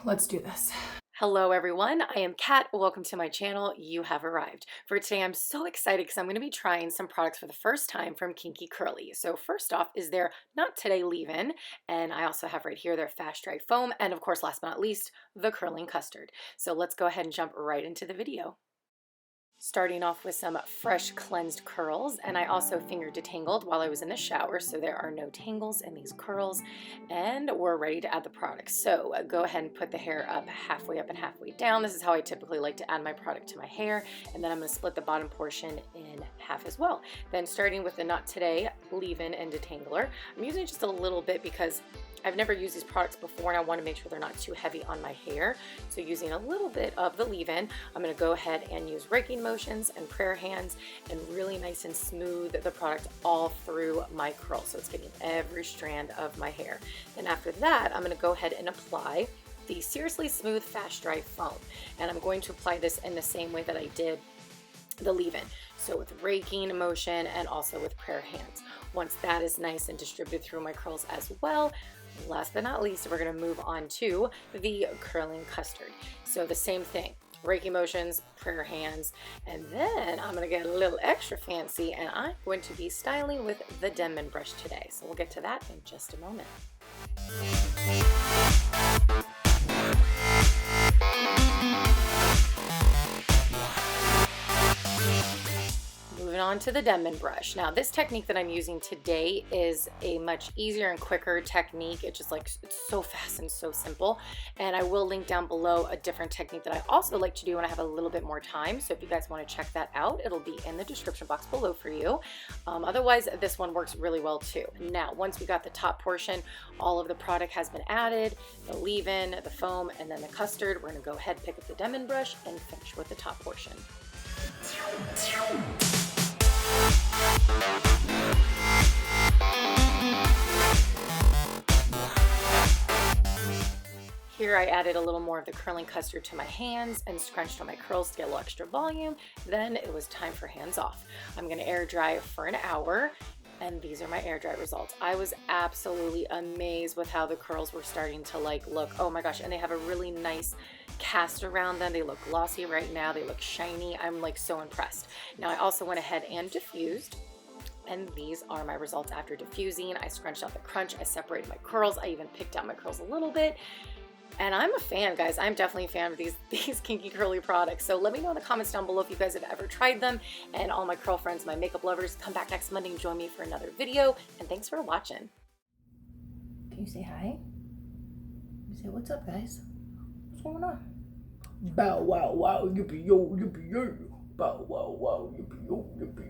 Let's do this. Hello everyone, I am Kat. Welcome to my channel. You have arrived. For today, I'm so excited because I'm going to be trying some products for the first time from Kinky-Curly. So first off is their Not Today leave-in, and I also have right here their Fast Dry Foam, and of course, last but not least, the Curling Custard. So let's go ahead and jump right into the video. Starting off with some fresh cleansed curls, and I also finger detangled while I was in the shower, so there are no tangles in these curls, and we're ready to add the product. So go ahead and put the hair up and halfway down. This is how I typically like to add my product to my hair, and then I'm going to split the bottom portion in half as well. Then starting with the Not Today leave-in and detangler, I'm using just a little bit because I've never used these products before and I want to make sure they're not too heavy on my hair. So using a little bit of the leave-in, I'm going to go ahead and use raking motions and prayer hands and really nice and smooth the product all through my curl. So it's getting every strand of my hair. Then after that, I'm going to go ahead and apply the Seriously Smooth Fast Dry Foam. And I'm going to apply this in the same way that I did the leave-in. So with raking motion and also with prayer hands. Once that is nice and distributed through my curls as well, last but not least, we're going to move on to the curling custard. So the same thing, raking motions, prayer hands, and then I'm going to get a little extra fancy and I'm going to be styling with the Denman Brush today. So we'll get to that in just a moment. Moving on to the Denman Brush. Now this technique that I'm using today is a much easier and quicker technique. It's so fast and so simple. And I will link down below a different technique that I also like to do when I have a little bit more time. So if you guys want to check that out, it'll be in the description box below for you. Otherwise, this one works really well too. Now, once we got the top portion, all of the product has been added, the leave-in, the foam, and then the custard. We're going to go ahead, pick up the Denman Brush and finish with the top portion. Here I added a little more of the curling custard to my hands and scrunched on my curls to get a little extra volume. Then it was time for hands off. I'm going to air dry for an hour. And these are my air dry results. I was absolutely amazed with how the curls were starting to look. Oh my gosh, and they have a really nice cast around them. They look glossy right now. They look shiny. I'm so impressed. Now I also went ahead and diffused. And these are my results after diffusing. I scrunched out the crunch. I separated my curls. I even picked out my curls a little bit. And I'm a fan, guys. I'm definitely a fan of these Kinky-Curly products. So let me know in the comments down below if you guys have ever tried them. And all my curl friends, my makeup lovers, come back next Monday and join me for another video. And thanks for watching. Can you say hi? You say, what's up, guys? What's going on? Bow wow wow, yippee yo, yippee yo. Bow wow wow, yippee yo, yippee